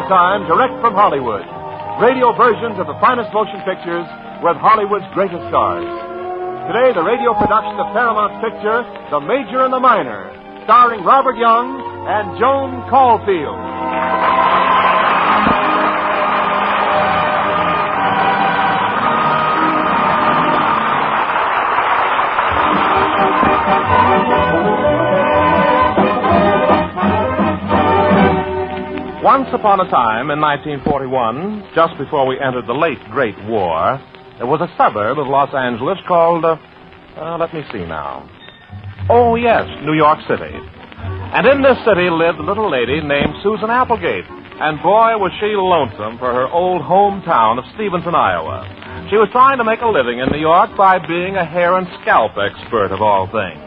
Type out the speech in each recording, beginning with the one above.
time, direct from Hollywood. Radio versions of the finest motion pictures with Hollywood's greatest stars. Today, the radio production of Paramount's picture, The Major and the Minor, starring Robert Young and Joan Caulfield. Once upon a time, in 1941, just before we entered the late Great War, there was a suburb of Los Angeles called, let me see now. Oh, yes, New York City. And in this city lived a little lady named Susan Applegate. And boy, was she lonesome for her old hometown of Stevenson, Iowa. She was trying to make a living in New York by being a hair and scalp expert of all things.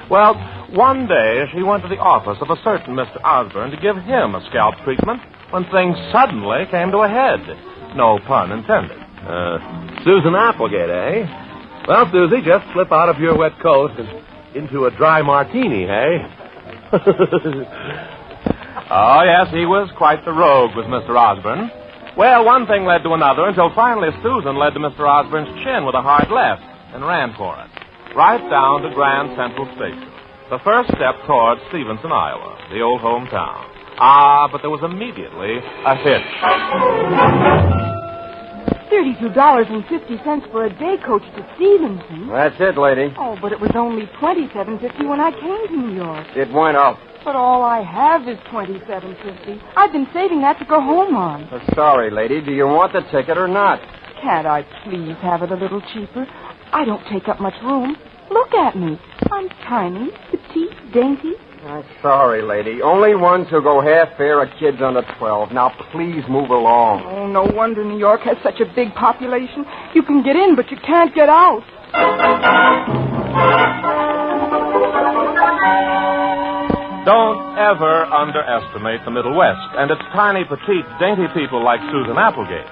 Well, one day she went to the office of a certain Mr. Osborne to give him a scalp treatment when things suddenly came to a head. No pun intended. Susan Applegate, eh? Well, Susie, just slip out of your wet coat and into a dry martini, eh? Oh, yes, he was quite the rogue, was Mr. Osborne. Well, one thing led to another until finally Susan led to Mr. Osborne's chin with a hard left and ran for it. Right down to Grand Central Station. The first step towards Stevenson, Iowa, the old hometown. But there was immediately a hitch. $32.50 for a day coach to Stevenson. That's it, lady. Oh, but it was only $27.50 when I came to New York. It went up. But all I have is $27.50. I've been saving that to go home on. Sorry, lady. Do you want the ticket or not? Can't I please have it a little cheaper? I don't take up much room. Look at me. I'm tiny, petite, dainty. I'm sorry, lady. Only ones who go half fare are kids under 12. Now, please move along. Oh, no wonder New York has such a big population. You can get in, but you can't get out. Don't ever underestimate the Middle West and its tiny, petite, dainty people like Susan Applegate.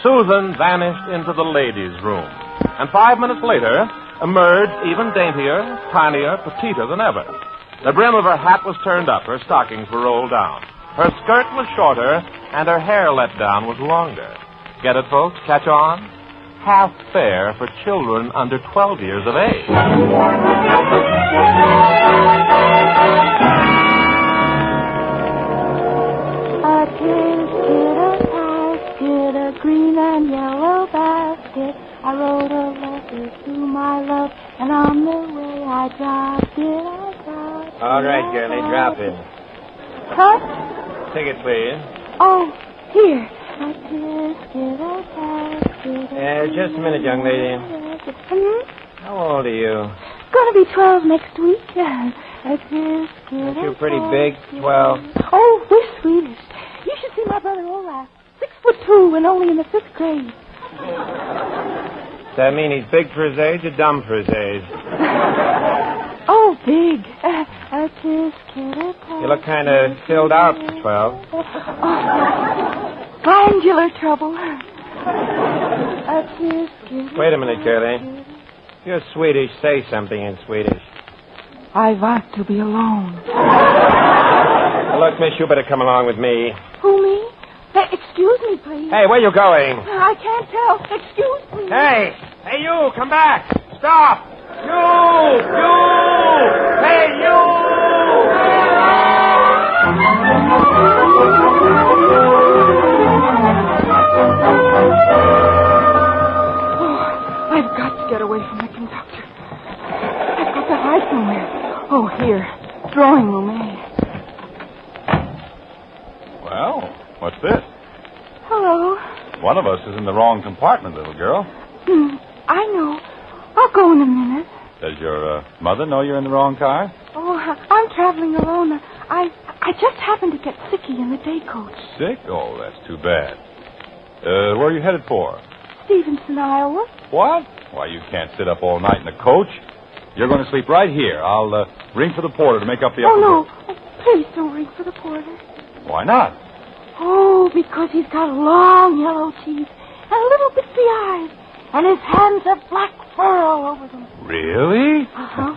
Susan vanished into the ladies' room. And 5 minutes later, emerged even daintier, tinier, petiter than ever. The brim of her hat was turned up, her stockings were rolled down. Her skirt was shorter, and her hair let down was longer. Get it, folks? Catch on? Half fare for children under 12 years of age. A basket, a green and yellow basket. I wrote a letter to my love, and on the way I dropped it. All right, girlie, drop it. Huh? Ticket, please. Oh, here. A basket, a basket. Just a minute, young lady. How old are you? Gonna be 12 next week. A basket. Aren't you pretty big, 12? Oh, we're Swedish. You should see my brother Olaf. 6'2" and only in the 5th grade. Does that mean he's big for his age or dumb for his age? Oh, big. You look kind of filled out for 12. Glandular trouble. Wait a minute, girlie. If you're Swedish, say something in Swedish. I want to be alone. Look, miss, you better come along with me. Who, me? Excuse me, please. Hey, where you going? I can't tell. Excuse me. Hey, you, come back. Stop. You. Hey, you. Oh, I've got to get away from the conductor. I've got to hide somewhere. Oh, here. Drawing room, eh? Well, what's this? Hello. One of us is in the wrong compartment, little girl. I know. I'll go in a minute. Does your mother know you're in the wrong car? Oh, I'm traveling alone. I just happened to get sicky in the day coach. Sick? Oh, that's too bad. Where are you headed for? Stevenson, Iowa. What? Why, you can't sit up all night in the coach. You're going to sleep right here. I'll ring for the porter to make up the upper no. berth. Oh, please don't ring for the porter. Why not? Oh, because he's got long yellow teeth and little bitsy eyes. And his hands have black fur all over them. Really? Uh-huh.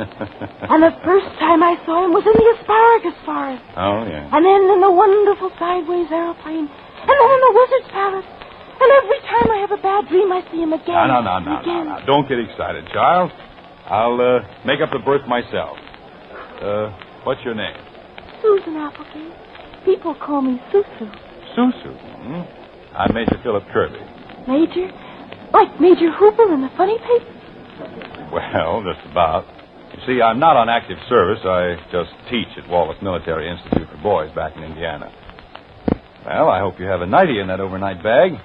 And the first time I saw him was in the asparagus forest. Oh, yeah. And then in the wonderful sideways airplane. And then in the wizard's palace. And every time I have a bad dream, I see him again. No. Don't get excited, child. I'll make up the berth myself. What's your name? Susan Applegate. People call me Susu. Susu. I'm Major Philip Kirby. Major? Like Major Hooper in the funny paper? Well, just about. You see, I'm not on active service. I just teach at Wallace Military Institute for Boys back in Indiana. Well, I hope you have a nightie in that overnight bag.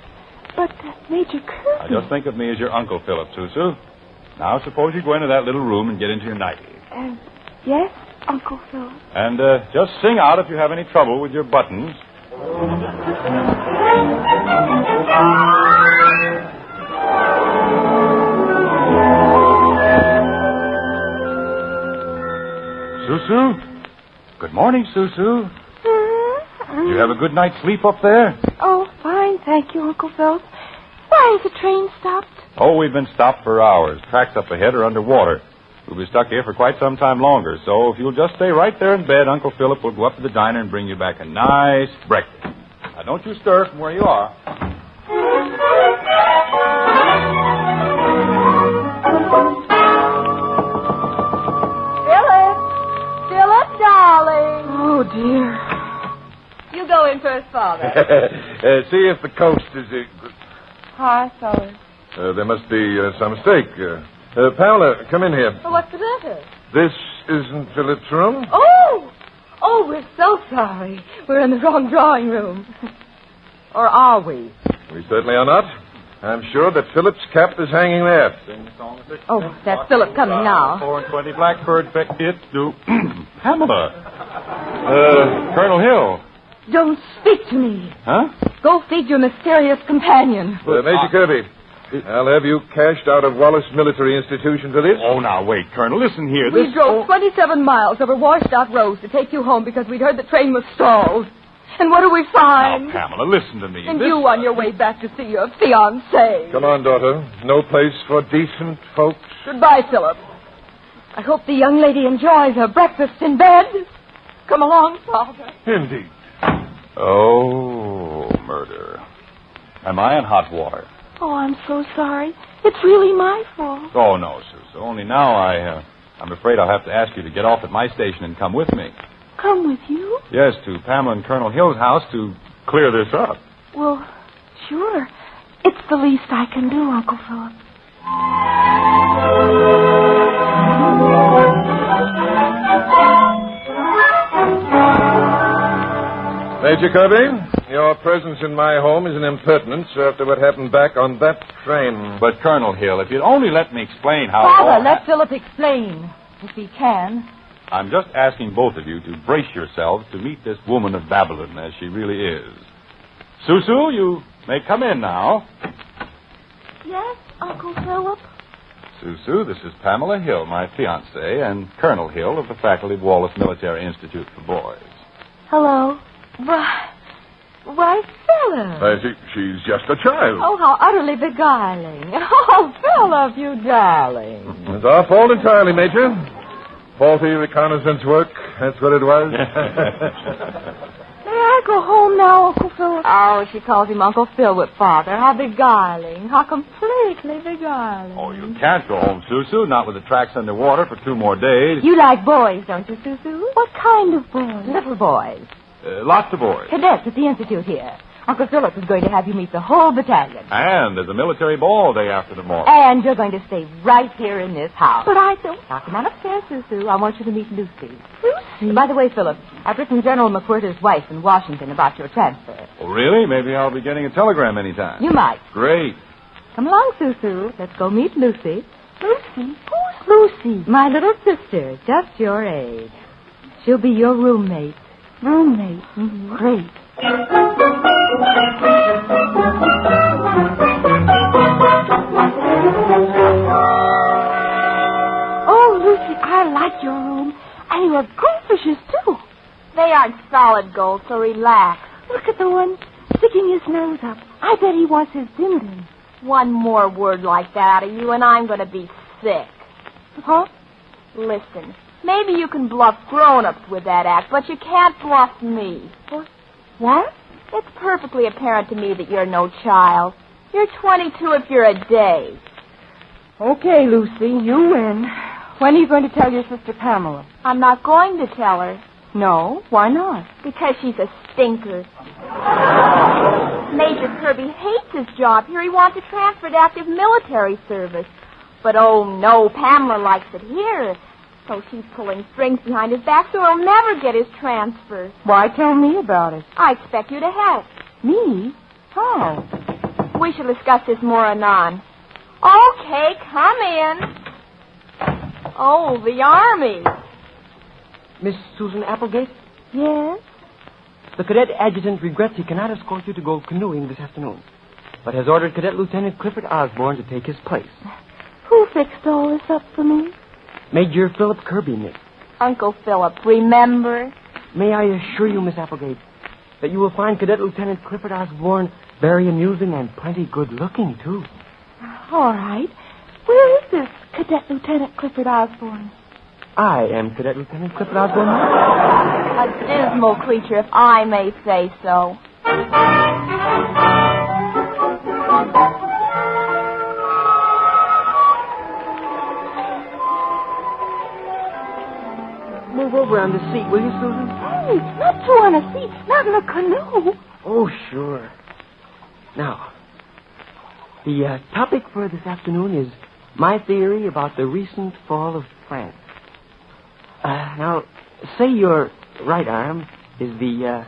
But, Major Kirby... Now, just think of me as your Uncle Philip, Susu. Now, suppose you go into that little room and get into your nightie. Yes, Uncle Philip. And just sing out if you have any trouble with your buttons. Susu? Good morning, Susu. You have a good night's sleep up there? Oh, fine, thank you, Uncle Philip. Why is the train stopped? Oh, we've been stopped for hours. Tracks up ahead are underwater. We'll be stuck here for quite some time longer, so if you'll just stay right there in bed, Uncle Philip will go up to the diner and bring you back a nice breakfast. Now, don't you stir from where you are. Philip, darling. Oh, dear. You go in first, Father. See if the coast is... Hi, fellas. There must be some mistake. Pamela, come in here. Well, what's the matter? This isn't Philip's room? Oh, we're so sorry. We're in the wrong drawing room. Or are we? We certainly are not. I'm sure that Philip's cap is hanging there. Oh, that's Philip coming now. 4 and 20 Blackbird, it do. Pamela. Colonel Hill. Don't speak to me. Huh? Go feed your mysterious companion. Major Kirby, I'll have you cashed out of Wallace Military Institution for this. Oh, now, wait, Colonel. Listen here. We drove 27 miles over washed-out roads to take you home because we'd heard the train was stalled. And what do we find? Now, Pamela, listen to me. And you on your way back to see your fiancé. Come on, daughter. No place for decent folks. Goodbye, Philip. I hope the young lady enjoys her breakfast in bed. Come along, Father. Indeed. Oh, murder. Am I in hot water? Oh, I'm so sorry. It's really my fault. Oh, no, Susan. Only now I'm afraid I'll have to ask you to get off at my station and come with me. Come with you? Yes, to Pamela and Colonel Hill's house to clear this up. Well, sure. It's the least I can do, Uncle Philip. Major Kirby, your presence in my home is an impertinence after what happened back on that train. But, Colonel Hill, if you'd only let me explain how... Father, let Philip explain, if he can. I'm just asking both of you to brace yourselves to meet this woman of Babylon as she really is. Susu, you may come in now. Yes, Uncle Philip? Susu, this is Pamela Hill, my fiancée, and Colonel Hill of the faculty of Wallace Military Institute for Boys. Hello. Why, Philip. She's just a child. Oh, how utterly beguiling. Oh, Philip, you darling. It's our fault entirely, Major. Faulty reconnaissance work, that's what it was. May I go home now, Uncle Philip? Oh, she calls him Uncle Philip, Father. How beguiling. How completely beguiling. Oh, you can't go home, Susu, not with the tracks underwater for 2 more days. You like boys, don't you, Susu? What kind of boys? Little boys. Lots of boys. Cadets at the Institute here. Uncle Philip is going to have you meet the whole battalion. And there's a military ball day after tomorrow. And you're going to stay right here in this house. But I don't... Now, come on upstairs, Susu. I want you to meet Lucy. Lucy? By the way, Philip, I've written General McWhirter's wife in Washington about your transfer. Oh, really? Maybe I'll be getting a telegram anytime. You might. Great. Come along, Susu. Let's go meet Lucy. Lucy? Who's Lucy? My little sister, just your age. She'll be your roommate. Roommate? Mm-hmm. Great. Oh, Lucy, I like your room. And your goldfishes, too. They aren't solid gold, so relax. Look at the one sticking his nose up. I bet he wants his dim-dim. One more word like that out of you, and I'm going to be sick. Huh? Listen, maybe you can bluff grown-ups with that act, but you can't bluff me. What? It's perfectly apparent to me that you're no child. You're 22 if you're a day. Okay, Lucy, you win. When are you going to tell your sister Pamela? I'm not going to tell her. No, why not? Because she's a stinker. Major Kirby hates his job here. He wants to transfer to active military service. But, oh, no, Pamela likes it here. So she's pulling strings behind his back so he'll never get his transfer. Why, tell me about it. I expect you to help. Me? How? We shall discuss this more anon. Okay, come in. Oh, the Army. Miss Susan Applegate? Yes? The cadet adjutant regrets he cannot escort you to go canoeing this afternoon, but has ordered Cadet Lieutenant Clifford Osborne to take his place. Who fixed all this up for me? Major Philip Kirby, Miss. Uncle Philip, remember? May I assure you, Miss Applegate, that you will find Cadet Lieutenant Clifford Osborne very amusing and plenty good-looking, too. All right. Where is this Cadet Lieutenant Clifford Osborne? I am Cadet Lieutenant Clifford Osborne. A dismal creature, if I may say so. Move over on the seat, will you, Susan? Hey, not two on a seat, not in a canoe. Oh, sure. Now, the topic for this afternoon is my theory about the recent fall of France. Now, say your right arm is the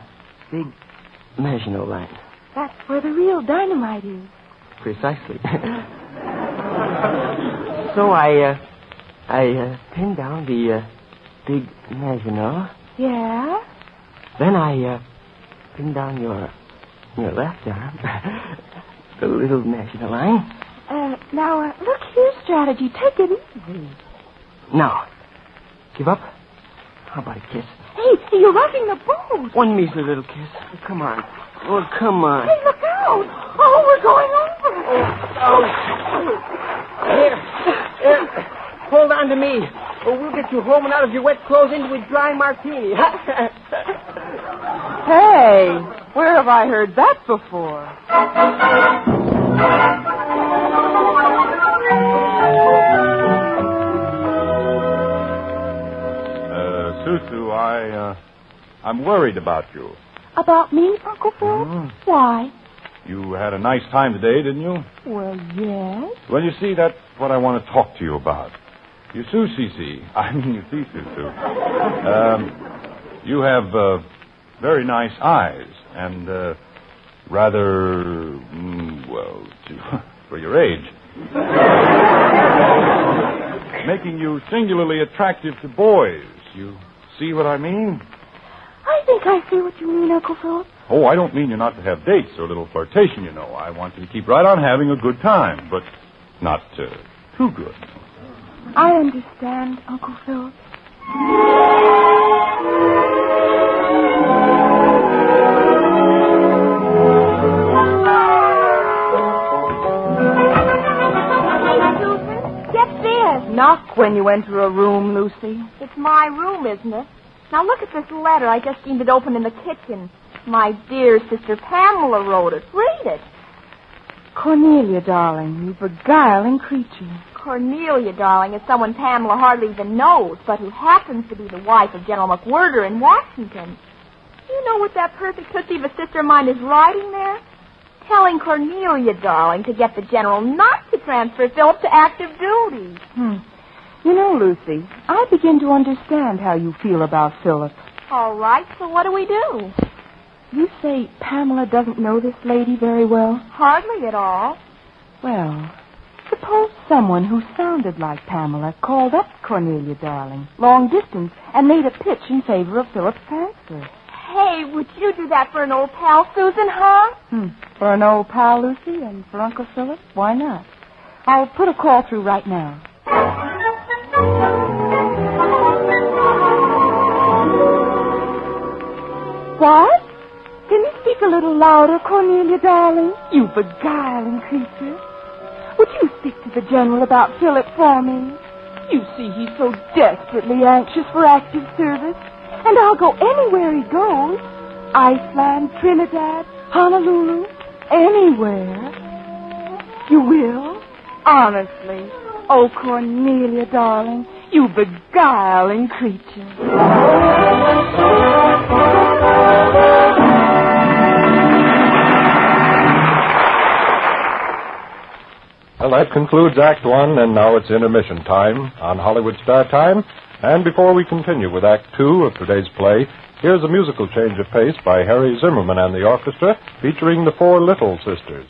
big Maginot Line. That's where the real dynamite is. Precisely. So I pinned down the big Maginot. Yeah? Then I pinned down your left arm, the little Maginot Line. Now, look here's strategy. Take it easy. Now, give up? How about a kiss? Hey, you're rocking the boat. One measly little kiss. Come on. Oh, come on. Hey, look out. Oh, we're going over. Here. Hold on to me, or we'll get you home and out of your wet clothes into a dry martini. Hey, where have I heard that before? Susu, I'm worried about you. About me, Uncle Phil? Mm-hmm. Why? You had a nice time today, didn't you? Well, yes. Well, you see, that's what I want to talk to you about. You see, Susu. You have very nice eyes and rather, for your age. Making you singularly attractive to boys. You see what I mean? I think I see what you mean, Uncle Philip. Oh, I don't mean you're not to have dates or a little flirtation, you know. I want you to keep right on having a good time, but not too good. I understand, Uncle Philip. Knock when you enter a room, Lucy. It's my room, isn't it? Now look at this letter. I just seen it open in the kitchen. My dear sister Pamela wrote it. Read it. Cornelia, darling, you beguiling creature. Cornelia, darling, is someone Pamela hardly even knows, but who happens to be the wife of General McWhirter in Washington. You know what that perfect tootsie of a sister of mine is writing there? Telling Cornelia, darling, to get the general not to transfer Philip to active duty. You know, Lucy, I begin to understand how you feel about Philip. All right, so what do we do? You say Pamela doesn't know this lady very well? Hardly at all. Well, suppose someone who sounded like Pamela called up Cornelia, darling, long distance, and made a pitch in favor of Philip's transfer. Hey, would you do that for an old pal, Susan, huh? For an old pal, Lucy, and for Uncle Philip? Why not? I'll put a call through right now. What? Can you speak a little louder, Cornelia, darling? You beguiling creature. Would you speak to the general about Philip for me? You see, he's so desperately anxious for active service. And I'll go anywhere he goes. Iceland, Trinidad, Honolulu, anywhere. You will? Honestly. Oh, Cornelia, darling, you beguiling creature. Well, that concludes Act One, and now it's intermission time on Hollywood Star Time. And before we continue with Act Two of today's play, here's a musical change of pace by Harry Zimmerman and the orchestra, featuring the Four Little Sisters.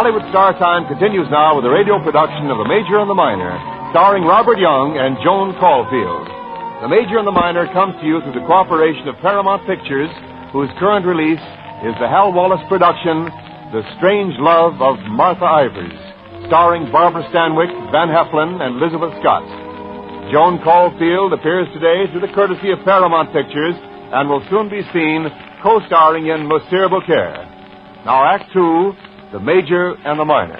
Hollywood Star Time continues now with a radio production of The Major and the Minor, starring Robert Young and Joan Caulfield. The Major and the Minor comes to you through the cooperation of Paramount Pictures, whose current release is the Hal Wallace production, The Strange Love of Martha Ivers, starring Barbara Stanwyck, Van Heflin, and Elizabeth Scott. Joan Caulfield appears today through the courtesy of Paramount Pictures and will soon be seen co-starring in Monsieur Beaucaire. Now, Act Two, The Major and the Minor.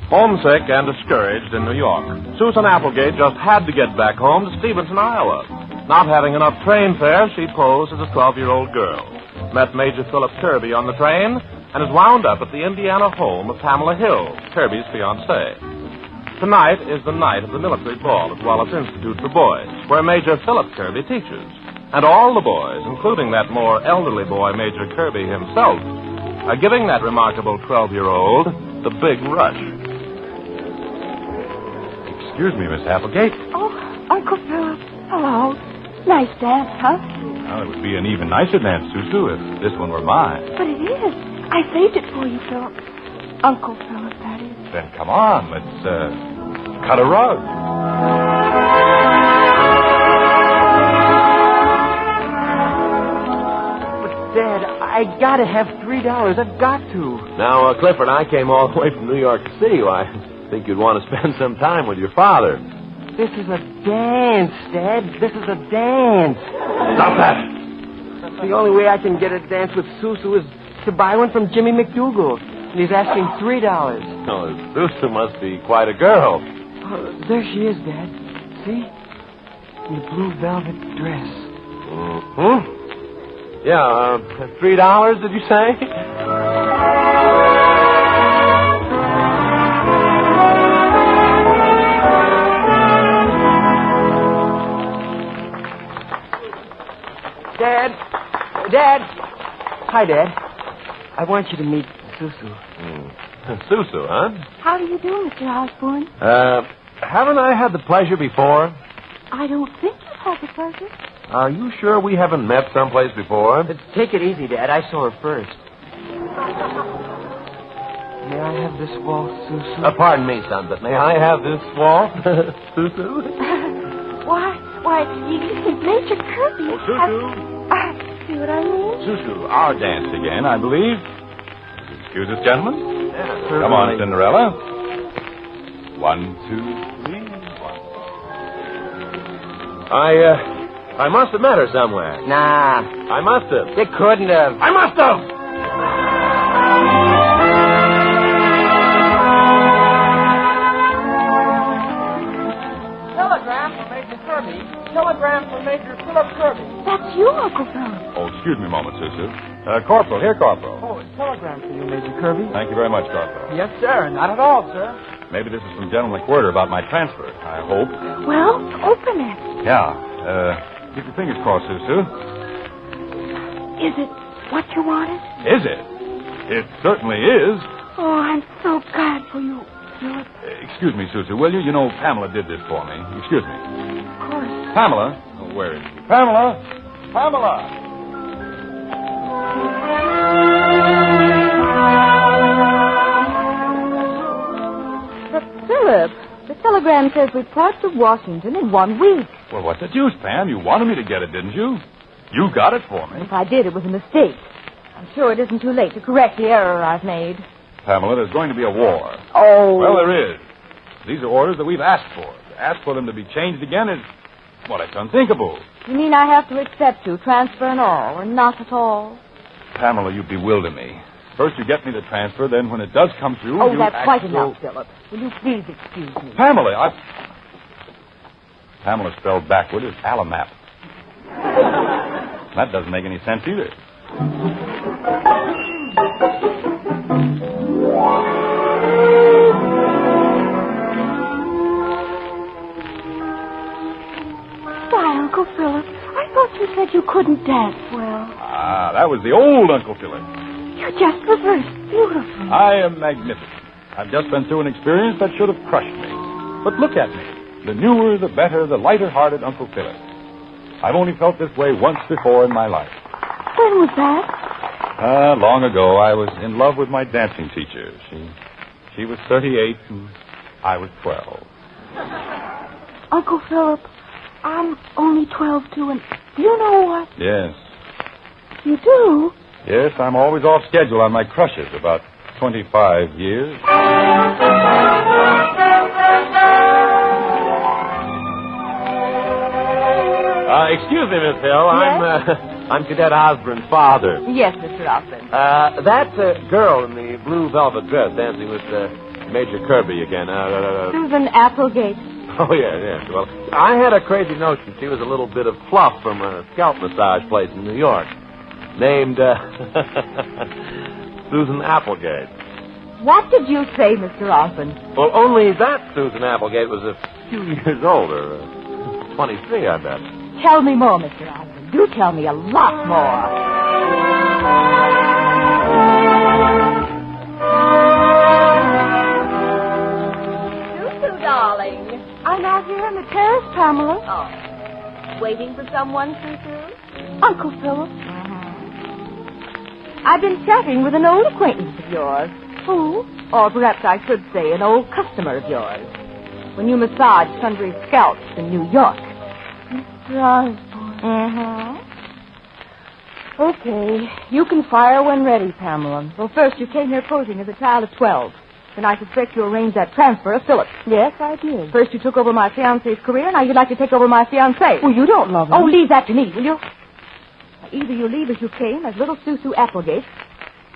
Homesick and discouraged in New York, Susan Applegate just had to get back home to Stevenson, Iowa. Not having enough train fare, she posed as a 12-year-old girl. Met Major Philip Kirby on the train and is wound up at the Indiana home of Pamela Hill, Kirby's fiancée. Tonight is the night of the military ball at Wallace Institute for Boys, where Major Philip Kirby teaches. And all the boys, including that more elderly boy, Major Kirby himself, are giving that remarkable 12-year-old the big rush. Excuse me, Miss Applegate. Oh, Uncle Philip. Hello. Nice dance, huh? Well, it would be an even nicer dance, Susu, if this one were mine. But it is. I saved it for you, Philip. Uncle Philip, that is. Then come on, let's cut a rug. But, Dad, I gotta have $3. I've got to. Now, Clifford, I came all the way from New York to see you. I think you'd want to spend some time with your father. This is a dance, Dad. This is a dance. Stop that! The only way I can get a dance with Susu is to buy one from Jimmy McDougal. And he's asking $3. Oh, Susu must be quite a girl. There she is, Dad. See? In the blue velvet dress. Mm-hmm. Yeah, $3, did you say? Dad. Hi, Dad. I want you to meet Susu. Susu, huh? How do you do, Mr. Osborne? Haven't I had the pleasure before? I don't think you've had the pleasure. Are you sure we haven't met someplace before? Take it easy, Dad. I saw her first. May I have this waltz, Susu? Pardon me, son, but may I have this waltz, Susu? Why, it's Major Kirby. Oh, Susu. See what I mean? Susu, our dance again, I believe. Excuse us, gentlemen. Yeah, come on, Cinderella. 1, 2, 3, 1. I must have met her somewhere. Nah. I must have. You couldn't have. I must have! Telegram for Major Kirby. Telegram for Major Philip Kirby. That's you, Uncle Philip. Oh, excuse me a moment, Susu. Corporal, here, Corporal. Oh, a telegram for you, Major Kirby. Thank you very much, Corporal. Yes, sir. Not at all, sir. Maybe this is from General McWhirter about my transfer, I hope. Well, open it. Yeah. Keep your fingers crossed, Susu. Is it what you wanted? Is it? It certainly is. Oh, I'm so glad for you, Philip. Excuse me, Susu, will you? You know, Pamela did this for me. Excuse me. Of course. Pamela? Oh, where is she? Pamela! Pamela! But, Philip, the telegram says report to Washington in 1 week. Well, what's the use, Pam? You wanted me to get it, didn't you? You got it for me. If I did, it was a mistake. I'm sure it isn't too late to correct the error I've made. Pamela, there's going to be a war. Oh. Well, there is. These are orders that we've asked for. To ask for them to be changed again is, well, it's unthinkable. You mean I have to accept you, transfer and all, or not at all? Pamela, you bewilder me. First you get me the transfer, then when it does come through... Oh, you that's quite so... enough, Philip. Will you please excuse me? Pamela, Pamela spelled backward is Alamap. That doesn't make any sense either. Why, Uncle Philip, I thought you said you couldn't dance well. Ah, that was the old Uncle Philip. You're just reversed. Beautiful. I am magnificent. I've just been through an experience that should have crushed me. But look at me. The newer, the better, the lighter-hearted Uncle Philip. I've only felt this way once before in my life. When was that? Long ago, I was in love with my dancing teacher. She was 38 and I was 12. Uncle Philip, I'm only 12, too, and do you know what? Yes. You do? Yes, I'm always off schedule on my crushes, about 25 years. Excuse me, Miss Hill. I'm Cadet Osborne's father. Yes, Mr. Osborne. That girl in the blue velvet dress dancing with Major Kirby again. Susan Applegate. Oh, yeah. Well, I had a crazy notion she was a little bit of fluff from a scalp massage place in New York named Susan Applegate. What did you say, Mr. Osborne? Well, only that Susan Applegate was a few years older. 23, I bet. Tell me more, Mr. Osborne. Do tell me a lot more. Susu, darling. I'm out here on the terrace, Pamela. Oh. Waiting for someone, Susu? Uncle Philip. I've been chatting with an old acquaintance of yours. Who? Or perhaps I should say an old customer of yours. When you massage sundry scalps in New York. Mr. Osborne. Okay. You can fire when ready, Pamela. Well, first you came here posing as a child of 12. Then I suspect you arranged that transfer of Philip. Yes, I did. First you took over my fiancé's career, now you'd like to take over my fiancé. Well, you don't love him. Oh, leave that to me, will you? Either you leave as you came, as little Susu Applegate,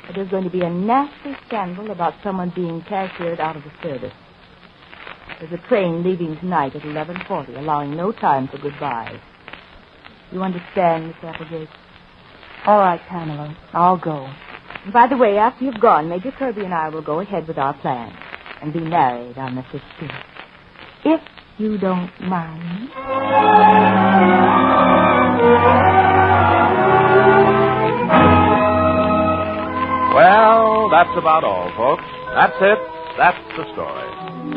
or there's going to be a nasty scandal about someone being cashiered out of the service. There's a train leaving tonight at 11:40, allowing no time for goodbyes. You understand, Miss Applegate? All right, Pamela. I'll go. And by the way, after you've gone, Major Kirby and I will go ahead with our plan and be married on the 15th. If you don't mind. Well, that's about all, folks. That's it. That's the story.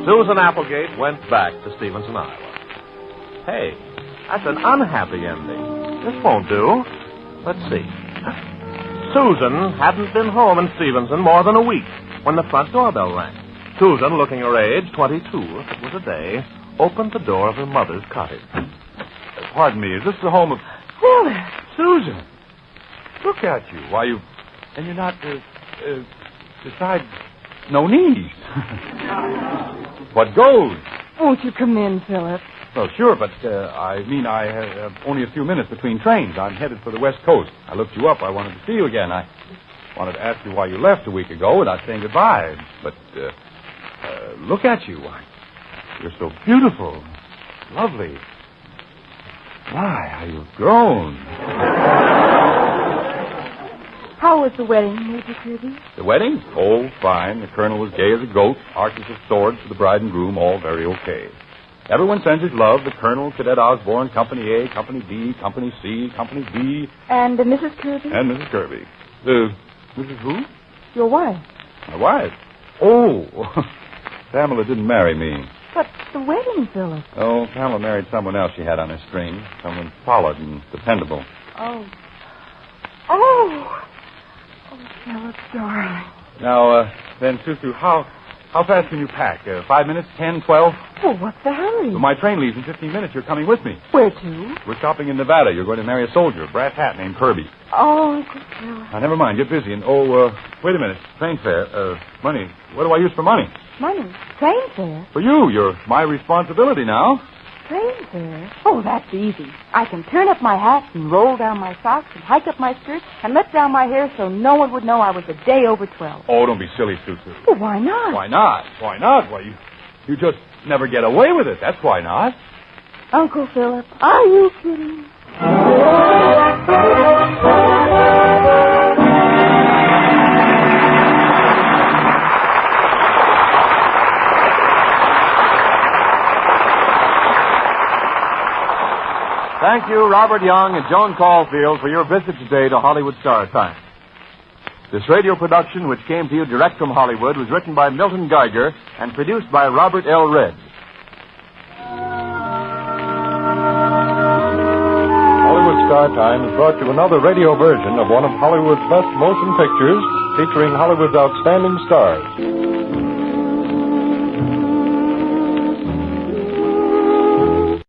Susan Applegate went back to Stevenson, Iowa. Hey, that's an unhappy ending. This won't do. Let's see. Susan hadn't been home in Stevenson more than a week when the front doorbell rang. Susan, looking her age, 22, if it was a day, opened the door of her mother's cottage. Pardon me, is this the home of... Philip! Susan! Look at you. Why, you... And you're not, besides, no knees. What goes? Won't you come in, Philip? Well, sure, but, I have only a few minutes between trains. I'm headed for the West Coast. I looked you up. I wanted to see you again. I wanted to ask you why you left a week ago without saying goodbye. But, look at you. You're so beautiful. Lovely. My, how you've grown. How was the wedding, Major Kirby? The wedding? Oh, fine. The colonel was gay as a goat. Archers of swords for the bride and groom, all very okay. Everyone sends his love. The colonel, Cadet Osborne, Company A, Company B, Company C, Company D. And Mrs. Kirby? And Mrs. Kirby. Mrs. who? Your wife. My wife? Oh, Pamela didn't marry me. But the wedding, Philip. Oh, Pamela married someone else she had on her string. Someone solid and dependable. Oh, Philip, darling. Now, then, Susu, how fast can you pack? 5 minutes, 10, 12? Well, what's the hurry? Well, my train leaves in 15 minutes. You're coming with me. Where to? We're stopping in Nevada. You're going to marry a soldier, a brass hat named Kirby. Oh, Uncle Philip. Now, never mind. Get busy. And, wait a minute. Train fare. Money. What do I use for money? Money? Train fare? For you. You're my responsibility now. Train fare? Oh, that's easy. I can turn up my hat and roll down my socks and hike up my skirt and let down my hair so no one would know I was a day over 12. Oh, don't be silly, Susu. Well, why not? Why not? Why not? Why, you just never get away with it. That's why not. Uncle Philip, are you kidding? Thank you, Robert Young and Joan Caulfield, for your visit today to Hollywood Star Time. This radio production, which came to you direct from Hollywood, was written by Milton Geiger and produced by Robert L. Red. Hollywood Star Times brought you another radio version of one of Hollywood's best motion pictures featuring Hollywood's outstanding stars.